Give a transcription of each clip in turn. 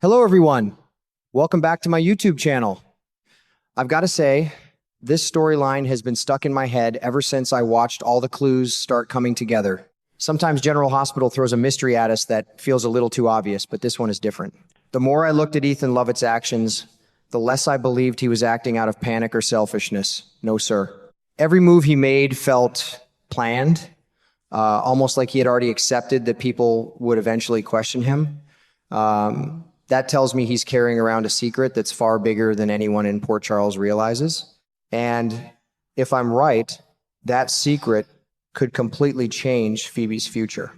Hello, everyone. Welcome back to my YouTube channel. I've got to say, this storyline has been stuck in my head ever since I watched all the clues start coming together. Sometimes General Hospital throws a mystery at us that feels a little too obvious, but this one is different. The more I looked at Ethan Lovett's actions, the less I believed he was acting out of panic or selfishness. No, sir. Every move he made felt planned, almost like he had already accepted that people would eventually question him. That tells me he's carrying around a secret that's far bigger than anyone in Port Charles realizes. And if I'm right, that secret could completely change Phoebe's future.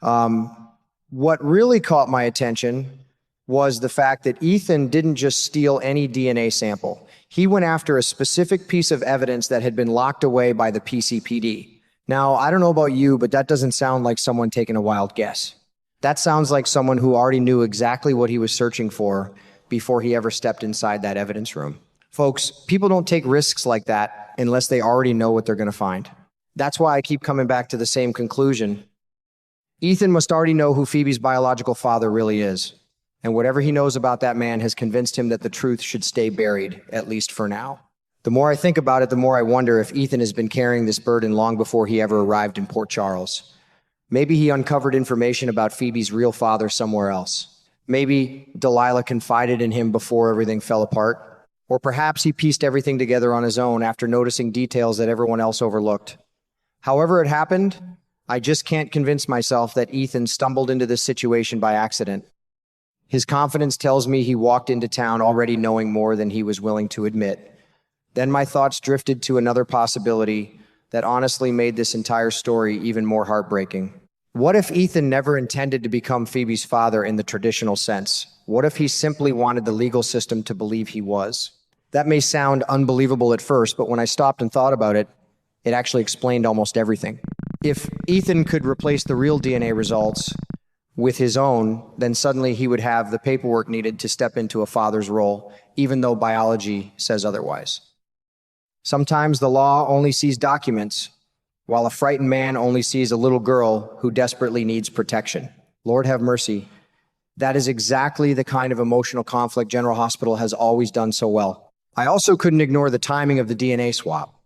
What really caught my attention was the fact that Ethan didn't just steal any DNA sample. He went after a specific piece of evidence that had been locked away by the PCPD. Now, I don't know about you, but that doesn't sound like someone taking a wild guess. That sounds like someone who already knew exactly what he was searching for before he ever stepped inside that evidence room. Folks, people don't take risks like that unless they already know what they're going to find. That's why I keep coming back to the same conclusion. Ethan must already know who Phoebe's biological father really is. And whatever he knows about that man has convinced him that the truth should stay buried, at least for now. The more I think about it, the more I wonder if Ethan has been carrying this burden long before he ever arrived in Port Charles. Maybe he uncovered information about Phoebe's real father somewhere else. Maybe Delilah confided in him before everything fell apart. Or perhaps he pieced everything together on his own after noticing details that everyone else overlooked. However it happened, I just can't convince myself that Ethan stumbled into this situation by accident. His confidence tells me he walked into town already knowing more than he was willing to admit. Then my thoughts drifted to another possibility that honestly made this entire story even more heartbreaking. What if Ethan never intended to become Phoebe's father in the traditional sense? What if he simply wanted the legal system to believe he was? That may sound unbelievable at first, but when I stopped and thought about it, it actually explained almost everything. If Ethan could replace the real DNA results with his own, then suddenly he would have the paperwork needed to step into a father's role, even though biology says otherwise. Sometimes the law only sees documents, while a frightened man only sees a little girl who desperately needs protection. Lord have mercy. That is exactly the kind of emotional conflict General Hospital has always done so well. I also couldn't ignore the timing of the DNA swap.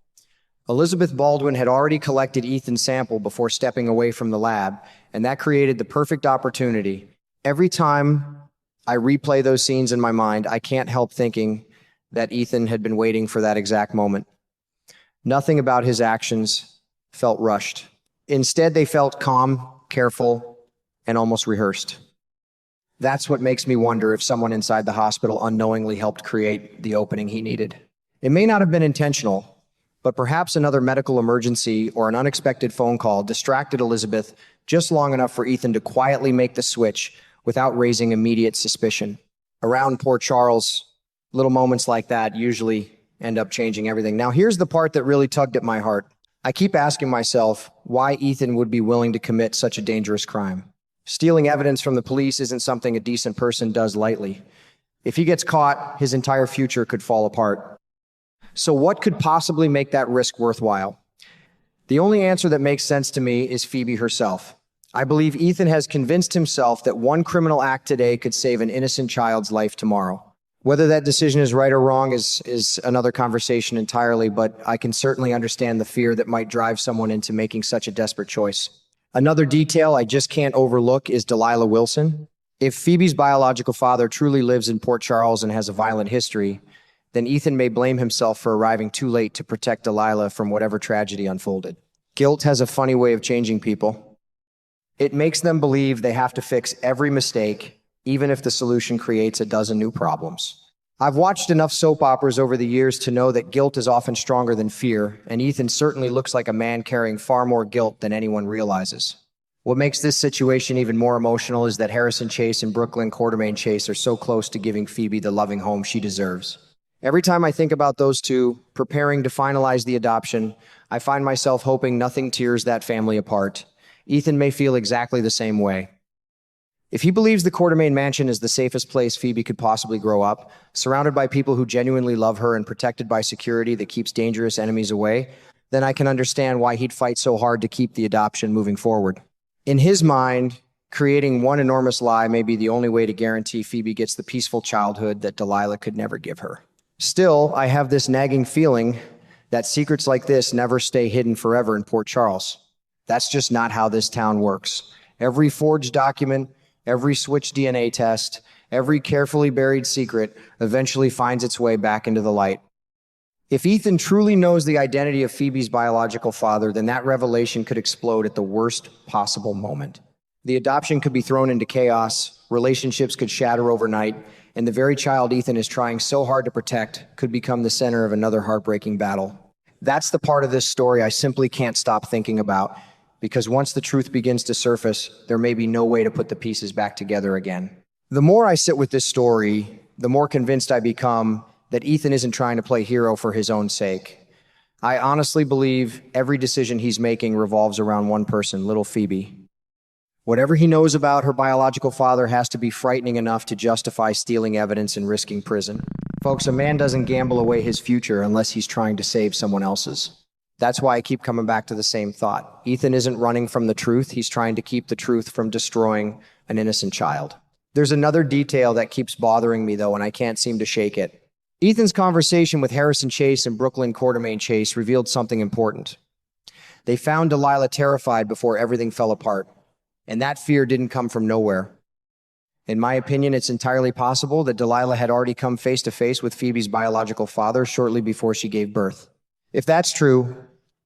Elizabeth Baldwin had already collected Ethan's sample before stepping away from the lab, and that created the perfect opportunity. Every time I replay those scenes in my mind, I can't help thinking that Ethan had been waiting for that exact moment. Nothing about his actions felt rushed. Instead, they felt calm, careful, and almost rehearsed. That's what makes me wonder if someone inside the hospital unknowingly helped create the opening he needed. It may not have been intentional, but perhaps another medical emergency or an unexpected phone call distracted Elizabeth just long enough for Ethan to quietly make the switch without raising immediate suspicion. Around Port Charles, little moments like that usually end up changing everything. Now, here's the part that really tugged at my heart. I keep asking myself why Ethan would be willing to commit such a dangerous crime. Stealing evidence from the police isn't something a decent person does lightly. If he gets caught, his entire future could fall apart. So what could possibly make that risk worthwhile? The only answer that makes sense to me is Phoebe herself. I believe Ethan has convinced himself that one criminal act today could save an innocent child's life tomorrow. Whether that decision is right or wrong is another conversation entirely, but I can certainly understand the fear that might drive someone into making such a desperate choice. Another detail I just can't overlook is Delilah Wilson. If Phoebe's biological father truly lives in Port Charles and has a violent history, then Ethan may blame himself for arriving too late to protect Delilah from whatever tragedy unfolded. Guilt has a funny way of changing people. It makes them believe they have to fix every mistake, even if the solution creates a dozen new problems. I've watched enough soap operas over the years to know that guilt is often stronger than fear, and Ethan certainly looks like a man carrying far more guilt than anyone realizes. What makes this situation even more emotional is that Harrison Chase and Brooklyn Quartermaine Chase are so close to giving Phoebe the loving home she deserves. Every time I think about those two, preparing to finalize the adoption, I find myself hoping nothing tears that family apart. Ethan may feel exactly the same way. If he believes the Quartermaine mansion is the safest place Phoebe could possibly grow up, surrounded by people who genuinely love her and protected by security that keeps dangerous enemies away, then I can understand why he'd fight so hard to keep the adoption moving forward. In his mind, Creating one enormous lie may be the only way to guarantee Phoebe gets the peaceful childhood that Delilah could never give her. Still, I have this nagging feeling that secrets like this never stay hidden forever in Port Charles. That's just not how this town works. Every forged document, every switched DNA test, every carefully buried secret eventually finds its way back into the light. If Ethan truly knows the identity of Phoebe's biological father, then that revelation could explode at the worst possible moment. The adoption could be thrown into chaos, relationships could shatter overnight, and the very child Ethan is trying so hard to protect could become the center of another heartbreaking battle. That's the part of this story I simply can't stop thinking about, because once the truth begins to surface, there may be no way to put the pieces back together again. The more I sit with this story, the more convinced I become that Ethan isn't trying to play hero for his own sake. I honestly believe every decision he's making revolves around one person, little Phoebe. Whatever he knows about her biological father has to be frightening enough to justify stealing evidence and risking prison. Folks, a man doesn't gamble away his future unless he's trying to save someone else's. That's why I keep coming back to the same thought. Ethan isn't running from the truth, he's trying to keep the truth from destroying an innocent child. There's another detail that keeps bothering me though, and I can't seem to shake it. Ethan's conversation with Harrison Chase and Brooklyn Quartermaine Chase revealed something important. They found Delilah terrified before everything fell apart, and that fear didn't come from nowhere. In my opinion, it's entirely possible that Delilah had already come face to face with Phoebe's biological father shortly before she gave birth. If that's true,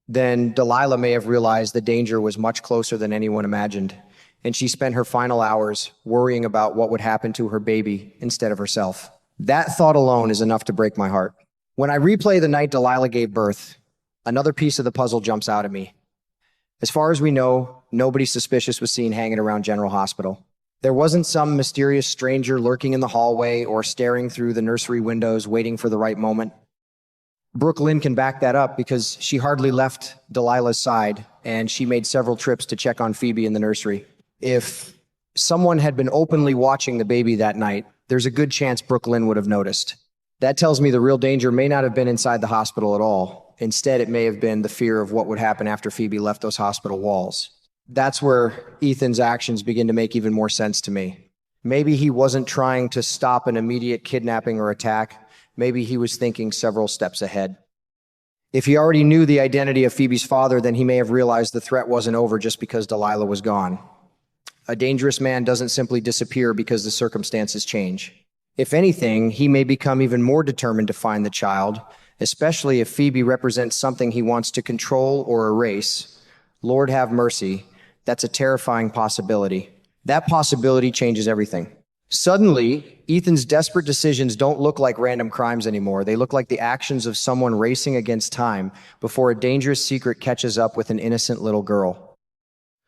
then Delilah may have realized the danger was much closer than anyone imagined, and she spent her final hours worrying about what would happen to her baby instead of herself. That thought alone is enough to break my heart. When I replay the night Delilah gave birth, another piece of the puzzle jumps out at me. As far as we know, nobody suspicious was seen hanging around General Hospital. There wasn't some mysterious stranger lurking in the hallway or staring through the nursery windows waiting for the right moment. Brooklyn can back that up because she hardly left Delilah's side, and she made several trips to check on Phoebe in the nursery. If someone had been openly watching the baby that night, there's a good chance Brooklyn would have noticed. That tells me the real danger may not have been inside the hospital at all. Instead, it may have been the fear of what would happen after Phoebe left those hospital walls. That's where Ethan's actions begin to make even more sense to me. Maybe he wasn't trying to stop an immediate kidnapping or attack. Maybe he was thinking several steps ahead. If he already knew the identity of Phoebe's father, then he may have realized the threat wasn't over just because Delilah was gone. A dangerous man doesn't simply disappear because the circumstances change. If anything, he may become even more determined to find the child, especially if Phoebe represents something he wants to control or erase. Lord have mercy, that's a terrifying possibility. That possibility changes everything. Suddenly, Ethan's desperate decisions don't look like random crimes anymore. They look like the actions of someone racing against time before a dangerous secret catches up with an innocent little girl.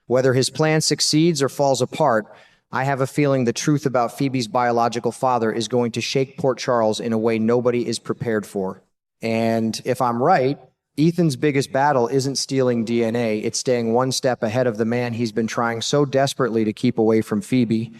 Whether his plan succeeds or falls apart, I have a feeling the truth about Phoebe's biological father is going to shake Port Charles in a way nobody is prepared for. And if I'm right, Ethan's biggest battle isn't stealing DNA, it's staying one step ahead of the man he's been trying so desperately to keep away from Phoebe.